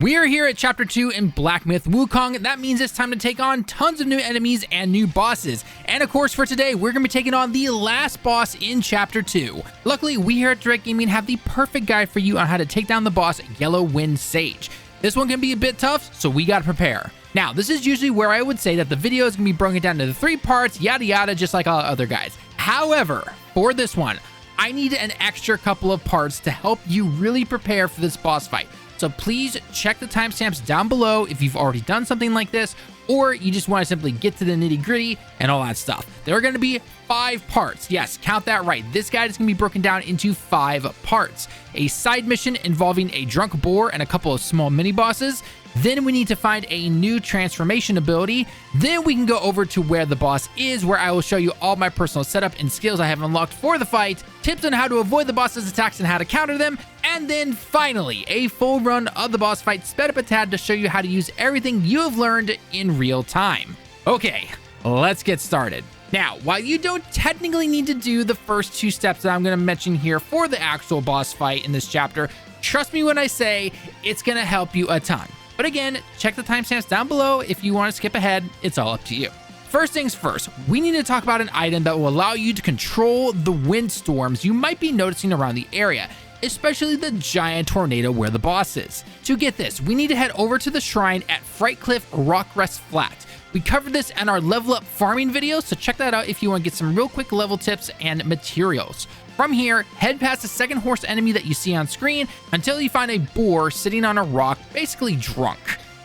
We are here at Chapter 2 in Black Myth Wukong. That means it's time to take on tons of new enemies and new bosses. And of course, for today, we're going to be taking on the last boss in Chapter 2. Luckily, we here at Direct Gaming have the perfect guide for you on how to take down the boss, Yellow Wind Sage. This one can be a bit tough, so we got to prepare. Now, this is usually where I would say that the video is going to be broken down into 3 parts, yada yada, just like all other guides. However, for this one, I need an extra couple of parts to help you really prepare for this boss fight. So please check the timestamps down below if you've already done something like this, or you just want to simply get to the nitty gritty and all that stuff. There are going to be 5 parts. Yes, count that right. This guide is going to be broken down into 5 parts. A side mission involving a drunk boar and a couple of small mini bosses. Then we need to find a new transformation ability. Then we can go over to where the boss is, where I will show you all my personal setup and skills I have unlocked for the fight, tips on how to avoid the boss's attacks and how to counter them, and then finally, a full run of the boss fight sped up a tad to show you how to use everything you have learned in real time. Okay, let's get started. Now, while you don't technically need to do the first 2 steps that I'm going to mention here for the actual boss fight in this chapter, trust me when I say it's going to help you a ton. But again, check the timestamps down below if you want to skip ahead. It's all up to you. First things first, we need to talk about an item that will allow you to control the windstorms you might be noticing around the area, especially the giant tornado where the boss is. To get this, we need to head over to the shrine at Frightcliff Rockrest Flat. We covered this in our level up farming video, so check that out if you want to get some real quick level tips and materials. From here, head past the second horse enemy that you see on screen until you find a boar sitting on a rock, basically drunk.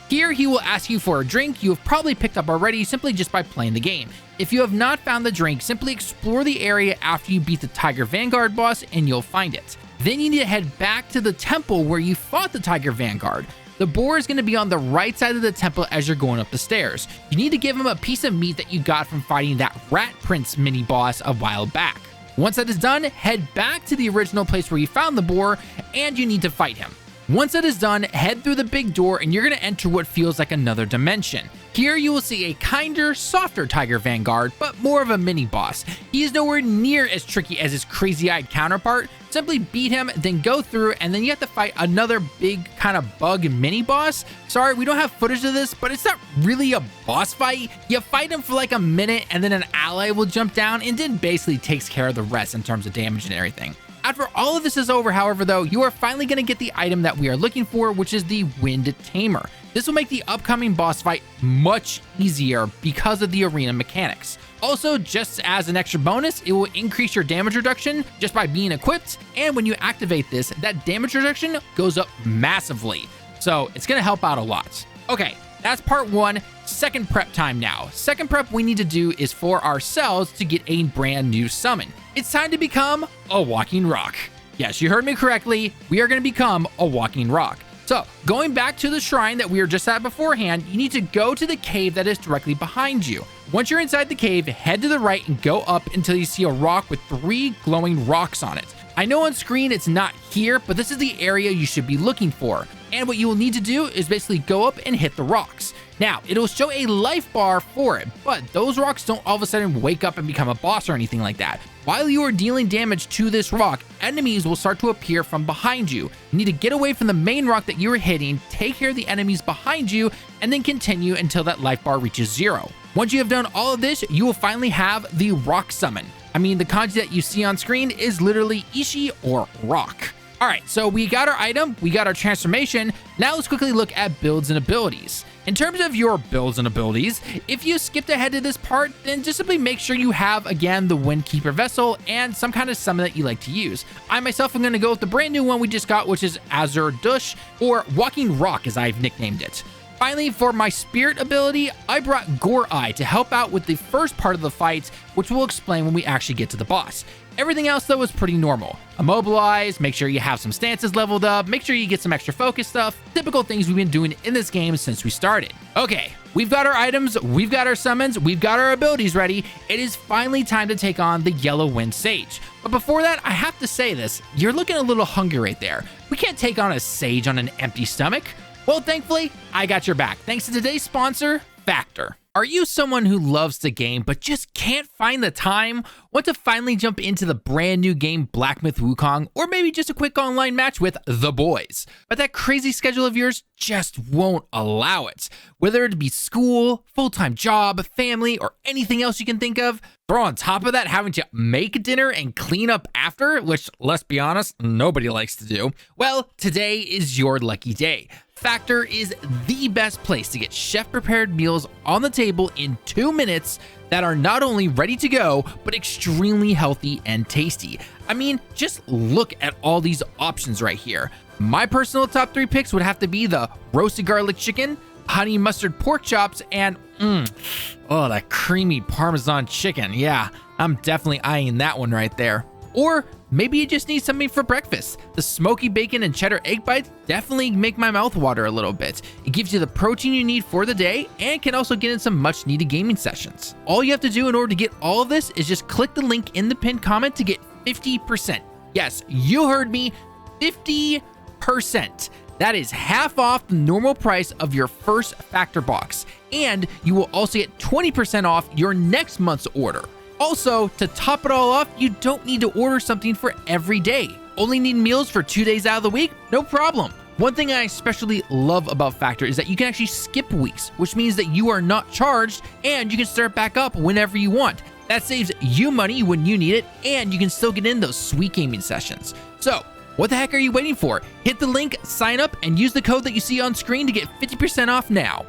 Here, he will ask you for a drink you have probably picked up already simply just by playing the game. If you have not found the drink, simply explore the area after you beat the Tiger Vanguard boss and you'll find it. Then you need to head back to the temple where you fought the Tiger Vanguard. The boar is going to be on the right side of the temple as you're going up the stairs. You need to give him a piece of meat that you got from fighting that Rat Prince mini boss a while back. Once that is done, head back to the original place where you found the boar, and you need to fight him. Once that is done, head through the big door and you're going to enter what feels like another dimension. Here you will see a kinder, softer Tiger Vanguard, but more of a mini boss. He is nowhere near as tricky as his crazy-eyed counterpart. Simply beat him, then go through, and then you have to fight another big kind of bug mini boss. Sorry, we don't have footage of this, but it's not really a boss fight. You fight him for like a minute, and then an ally will jump down and then basically takes care of the rest in terms of damage and everything. After all of this is over, however, though, you are finally going to get the item that we are looking for, which is the Wind Tamer. This will make the upcoming boss fight much easier because of the arena mechanics. Also, just as an extra bonus, it will increase your damage reduction just by being equipped, and when you activate this, that damage reduction goes up massively. So it's going to help out a lot. Okay, that's part 1. Second prep time now. Second prep we need to do is for ourselves to get a brand new summon. It's time to become a walking rock. Yes, you heard me correctly. We are going to become a walking rock. So, going back to the shrine that we were just at beforehand, you need to go to the cave that is directly behind you. Once you're inside the cave, head to the right and go up until you see a rock with 3 glowing rocks on it. I know on screen it's not here, but this is the area you should be looking for. And what you will need to do is basically go up and hit the rocks. Now, it'll show a life bar for it, but those rocks don't all of a sudden wake up and become a boss or anything like that. While you are dealing damage to this rock, enemies will start to appear from behind you. You need to get away from the main rock that you are hitting, take care of the enemies behind you, and then continue until that life bar reaches 0. Once you have done all of this, you will finally have the rock summon. I mean, the kanji that you see on screen is literally Ishi or rock. Alright, so we got our item, we got our transformation. Now let's quickly look at builds and abilities. In terms of your builds and abilities, if you skipped ahead to this part, then just simply make sure you have, again, the Windkeeper Vessel and some kind of summon that you like to use. I myself am going to go with the brand new one we just got, which is Azure Dush, or Walking Rock as I've nicknamed it. Finally, for my spirit ability, I brought Gore Eye to help out with the first part of the fight, which we'll explain when we actually get to the boss. Everything else, though, is pretty normal. Immobilize, make sure you have some stances leveled up, make sure you get some extra focus stuff, typical things we've been doing in this game since we started. Okay, we've got our items, we've got our summons, we've got our abilities ready. It is finally time to take on the Yellow Wind Sage. But before that, I have to say this, you're looking a little hungry right there. We can't take on a sage on an empty stomach. Well, thankfully, I got your back, thanks to today's sponsor, Factor. Are you someone who loves the game but just can't find the time? Want to finally jump into the brand new game Blacksmith Wukong, or maybe just a quick online match with the boys, but that crazy schedule of yours just won't allow it? Whether it be school, full-time job, family, or anything else you can think of, throw on top of that having to make dinner and clean up after, which, let's be honest, nobody likes to do. Well, today is your lucky day. Factor is the best place to get chef-prepared meals on the table in 2 minutes that are not only ready to go, but extremely healthy and tasty. I mean, just look at all these options right here. My personal top 3 picks would have to be the roasted garlic chicken, honey mustard pork chops, and that creamy Parmesan chicken. Yeah, I'm definitely eyeing that one right there. Or maybe you just need something for breakfast. The smoky bacon and cheddar egg bites definitely make my mouth water a little bit. It gives you the protein you need for the day and can also get in some much needed gaming sessions. All you have to do in order to get all of this is just click the link in the pinned comment to get 50%. Yes, you heard me, 50%. That is half off the normal price of your first Factor box. And you will also get 20% off your next month's order. Also, to top it all off, you don't need to order something for every day. Only need meals for 2 days out of the week? No problem. One thing I especially love about Factor is that you can actually skip weeks, which means that you are not charged and you can start back up whenever you want. That saves you money when you need it, and you can still get in those sweet gaming sessions. So, what the heck are you waiting for? Hit the link, sign up, and use the code that you see on screen to get 50% off now.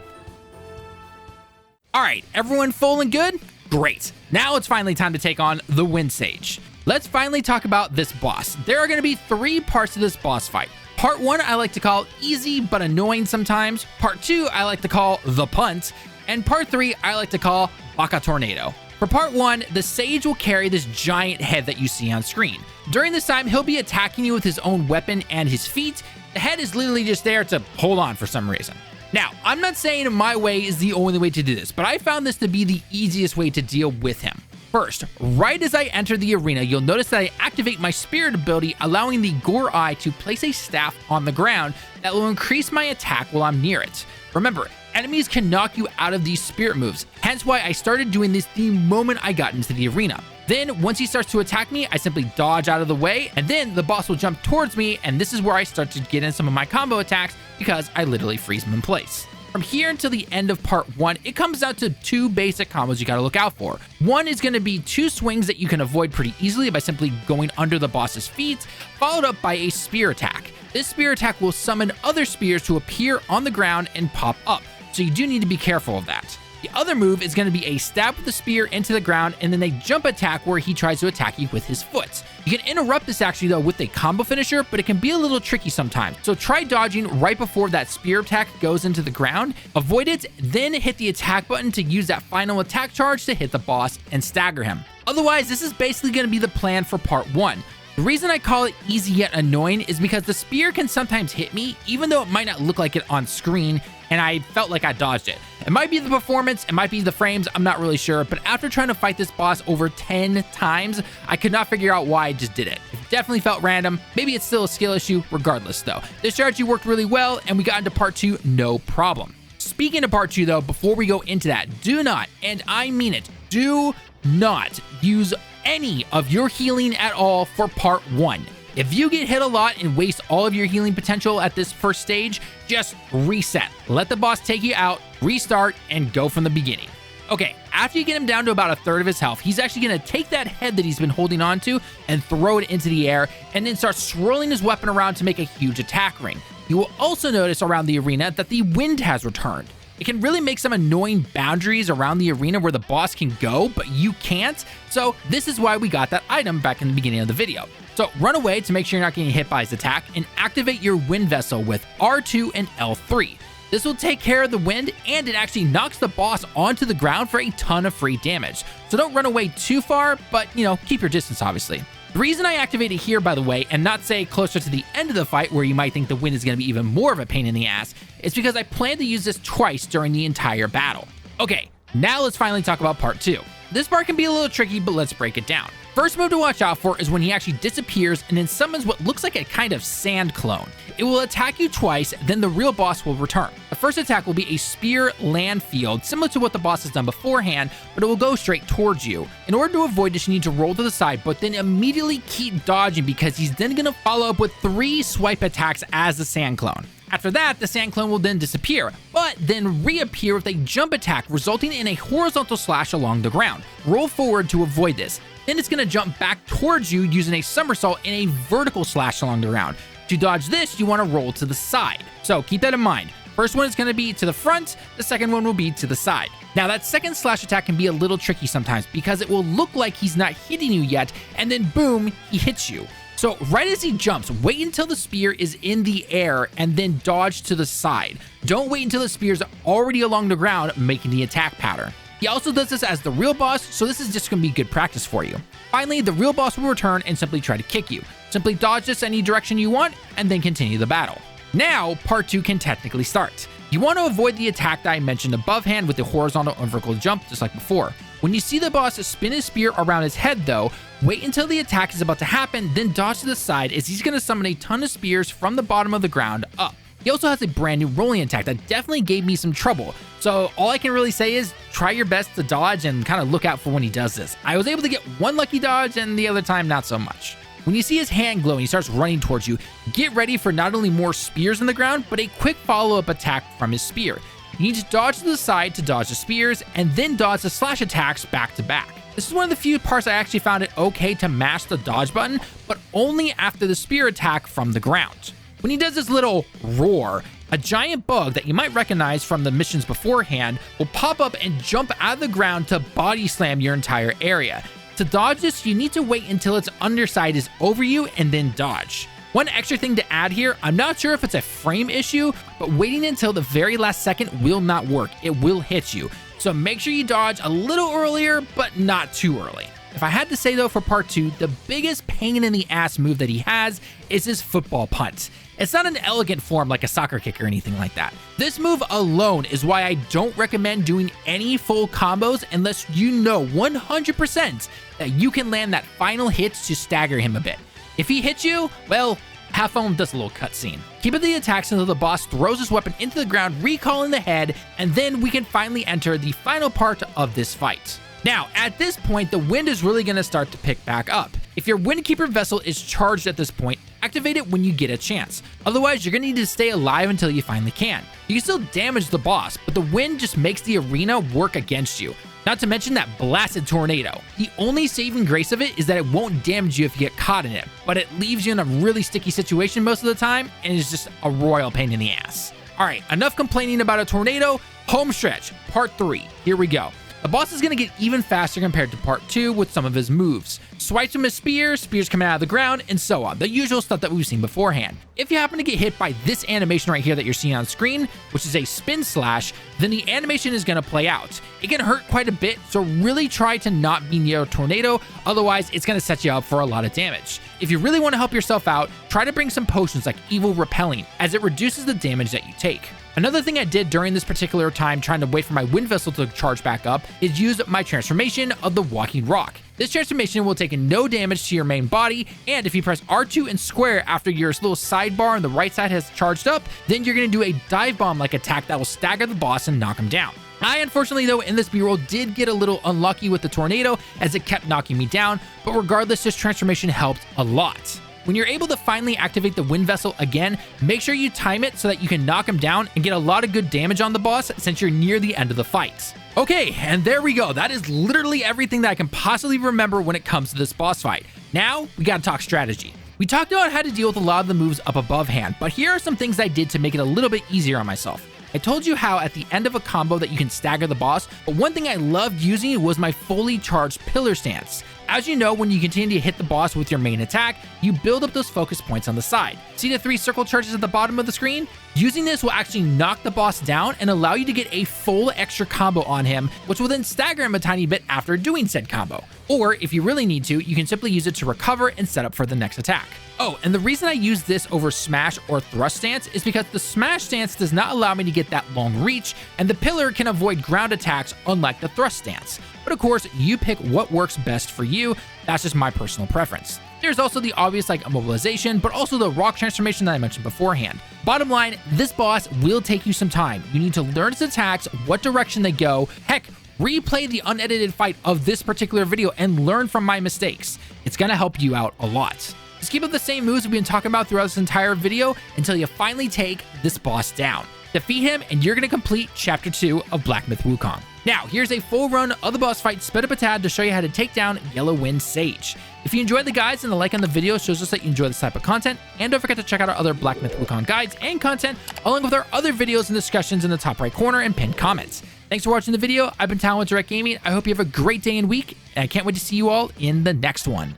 All right, everyone full and good? Great. Now it's finally time to take on the Wind Sage. Let's finally talk about this boss. There are going to be 3 parts to this boss fight. Part 1 I like to call easy but annoying sometimes. Part 2 I like to call the punt. And part 3 I like to call Baka Tornado. For part 1, the Sage will carry this giant head that you see on screen. During this time, he'll be attacking you with his own weapon and his feet. The head is literally just there to hold on for some reason. Now, I'm not saying my way is the only way to do this, but I found this to be the easiest way to deal with him. First, right as I enter the arena, you'll notice that I activate my spirit ability, allowing the Gore Eye to place a staff on the ground that will increase my attack while I'm near it. Remember, enemies can knock you out of these spirit moves, hence why I started doing this the moment I got into the arena. Then, once he starts to attack me, I simply dodge out of the way, and then the boss will jump towards me, and this is where I start to get in some of my combo attacks because I literally freeze him in place. From here until the end of part 1, it comes down to 2 basic combos you gotta look out for. One is gonna be 2 swings that you can avoid pretty easily by simply going under the boss's feet, followed up by a spear attack. This spear attack will summon other spears to appear on the ground and pop up, so you do need to be careful of that. The other move is going to be a stab with the spear into the ground and then a jump attack where he tries to attack you with his foot. You can interrupt this actually though with a combo finisher, but it can be a little tricky sometimes. So try dodging right before that spear attack goes into the ground, avoid it, then hit the attack button to use that final attack charge to hit the boss and stagger him. Otherwise, this is basically going to be the plan for part 1. The reason I call it easy yet annoying is because the spear can sometimes hit me, even though it might not look like it on screen, and I felt like I dodged it. It might be the performance, it might be the frames, I'm not really sure, but after trying to fight this boss over 10 times, I could not figure out why I just did it. It definitely felt random. Maybe it's still a skill issue, regardless though. This strategy worked really well, and we got into part 2, no problem. Speaking of part 2 though, before we go into that, do not, and I mean it, do not use any of your healing at all for part 1. If you get hit a lot and waste all of your healing potential at this first stage, just reset. Let the boss take you out, restart, and go from the beginning. Okay, after you get him down to about 1/3 of his health, he's actually going to take that head that he's been holding on to and throw it into the air, and then start swirling his weapon around to make a huge attack ring. You will also notice around the arena that the wind has returned. It can really make some annoying boundaries around the arena where the boss can go, but you can't. So this is why we got that item back in the beginning of the video. So run away to make sure you're not getting hit by his attack and activate your wind vessel with R2 and L3. This will take care of the wind, and it actually knocks the boss onto the ground for a ton of free damage. So don't run away too far, but keep your distance obviously. The reason I activate it here, by the way, and not say closer to the end of the fight where you might think the wind is going to be even more of a pain in the ass, is because I plan to use this twice during the entire battle. Okay, now let's finally talk about part 2. This part can be a little tricky, but let's break it down. First move to watch out for is when he actually disappears and then summons what looks like a kind of sand clone. It will attack you twice, then the real boss will return. The First attack will be a spear land field, similar to what the boss has done beforehand, but it will go straight towards you. In order to avoid this, you need to roll to the side, but then immediately keep dodging because he's then going to follow up with 3 swipe attacks as the sand clone. After that, the sand clone will then disappear, but then reappear with a jump attack, resulting in a horizontal slash along the ground. Roll forward to avoid this. Then it's going to jump back towards you using a somersault and a vertical slash along the ground. To dodge this, you want to roll to the side. So keep that in mind. First one is going to be to the front, the second one will be to the side. Now that second slash attack can be a little tricky sometimes because it will look like he's not hitting you yet, and then boom, he hits you. So right as he jumps, wait until the spear is in the air and then dodge to the side. Don't wait until the spear is already along the ground making the attack pattern. He also does this as the real boss, so this is just going to be good practice for you. Finally, the real boss will return and simply try to kick you. Simply dodge this any direction you want and then continue the battle. Now, part 2 can technically start. You want to avoid the attack that I mentioned above hand with the horizontal and vertical jump just like before. When you see the boss spin his spear around his head though, wait until the attack is about to happen, then dodge to the side as he's going to summon a ton of spears from the bottom of the ground up. He also has a brand new rolling attack that definitely gave me some trouble, so all I can really say is try your best to dodge and kind of look out for when he does this. I was able to get one lucky dodge and the other time not so much. When you see his hand glow and he starts running towards you, get ready for not only more spears in the ground, but a quick follow-up attack from his spear. You need to dodge to the side to dodge the spears, and then dodge the slash attacks back to back. This is one of the few parts I actually found it okay to mash the dodge button, but only after the spear attack from the ground. When he does this little roar, a giant bug that you might recognize from the missions beforehand will pop up and jump out of the ground to body slam your entire area. To dodge this, you need to wait until its underside is over you and then dodge. One extra thing to add here, I'm not sure if it's a frame issue, but waiting until the very last second will not work. It will hit you. So make sure you dodge a little earlier, but not too early. If I had to say though for part 2, the biggest pain in the ass move that he has is his football punt. It's not an elegant form like a soccer kick or anything like that. This move alone is why I don't recommend doing any full combos unless you know 100% that you can land that final hit to stagger him a bit. If he hits you, well, have fun with this little cutscene. Keep up the attacks until the boss throws his weapon into the ground, recalling the head, and then we can finally enter the final part of this fight. Now, at this point, the wind is really going to start to pick back up. If your Windkeeper vessel is charged at this point, activate it when you get a chance. Otherwise, you're going to need to stay alive until you finally can. You can still damage the boss, but the wind just makes the arena work against you. Not to mention that blasted tornado. The only saving grace of it is that it won't damage you if you get caught in it, but it leaves you in a really sticky situation most of the time and is just a royal pain in the ass. Alright, enough complaining about a tornado. Home stretch, part 3. Here we go. The boss is going to get even faster compared to part 2 with some of his moves. Swipes from his spears, spears coming out of the ground, and so on. The usual stuff that we've seen beforehand. If you happen to get hit by this animation right here that you're seeing on screen, which is a spin slash, then the animation is going to play out. It can hurt quite a bit, so really try to not be near a tornado, otherwise it's going to set you up for a lot of damage. If you really want to help yourself out, try to bring some potions like Evil Repelling, as it reduces the damage that you take. Another thing I did during this particular time trying to wait for my wind vessel to charge back up is use my transformation of the Walking Rock. This transformation will take no damage to your main body, and if you press R2 and square after your little sidebar on the right side has charged up, then you're going to do a dive bomb like attack that will stagger the boss and knock him down. I unfortunately though in this b-roll did get a little unlucky with the tornado as it kept knocking me down, but regardless this transformation helped a lot. When you're able to finally activate the wind vessel again, make sure you time it so that you can knock him down and get a lot of good damage on the boss since you're near the end of the fight. Okay, and there we go. That is literally everything that I can possibly remember when it comes to this boss fight. Now, we gotta talk strategy. We talked about how to deal with a lot of the moves up above hand, but here are some things I did to make it a little bit easier on myself. I told you how at the end of a combo that you can stagger the boss, but one thing I loved using was my fully charged pillar stance. As you know, when you continue to hit the boss with your main attack, you build up those focus points on the side. See the 3 circle charges at the bottom of the screen? Using this will actually knock the boss down and allow you to get a full extra combo on him, which will then stagger him a tiny bit after doing said combo. Or if you really need to, you can simply use it to recover and set up for the next attack. Oh, and the reason I use this over smash or thrust stance is because the smash stance does not allow me to get that long reach, and the pillar can avoid ground attacks unlike the thrust stance. But of course, you pick what works best for you. That's just my personal preference. There's also the obvious like immobilization, but also the rock transformation that I mentioned beforehand. Bottom line, this boss will take you some time. You need to learn its attacks, what direction they go. Heck, replay the unedited fight of this particular video and learn from my mistakes. It's gonna help you out a lot. Just keep up the same moves we've been talking about throughout this entire video until you finally take this boss down. Defeat him and you're gonna complete chapter 2 of Black Myth Wukong. Now, here's a full run of the boss fight sped up a tad to show you how to take down Yellow Wind Sage. If you enjoyed the guides, and the like on the video shows us that you enjoy this type of content, and don't forget to check out our other Black Myth Wukong guides and content, along with our other videos and discussions in the top right corner and pinned comments. Thanks for watching the video. I've been Talon with Direct Gaming. I hope you have a great day and week, and I can't wait to see you all in the next one.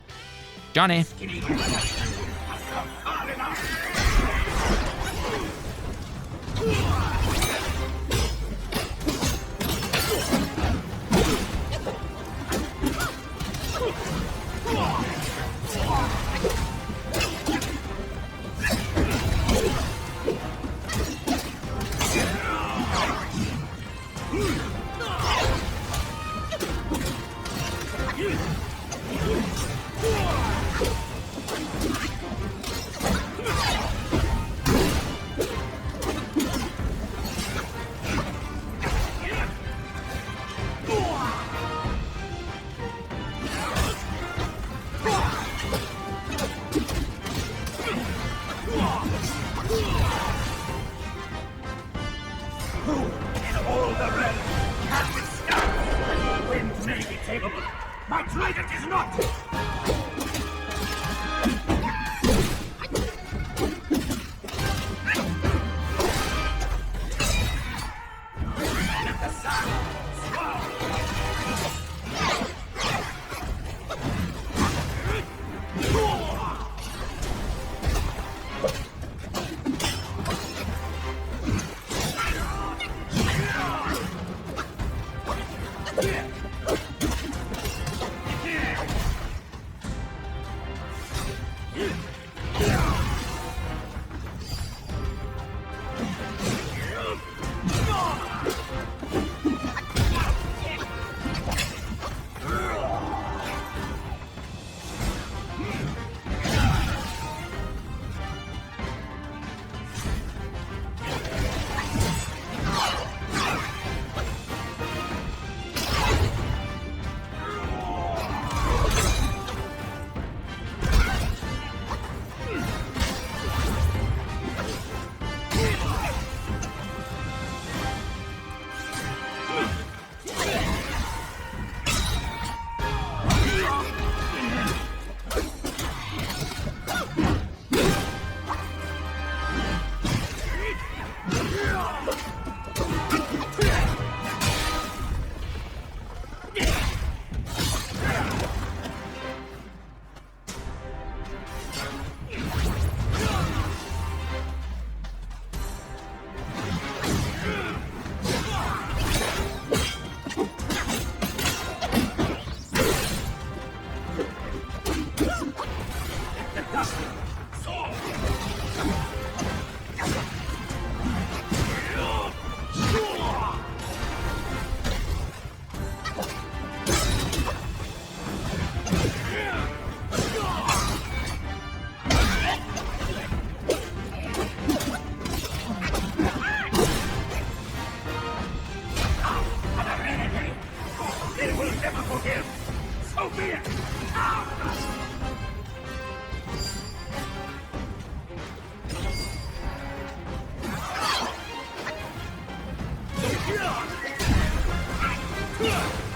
Johnny. Wind may be capable, but slated is not! Yeah!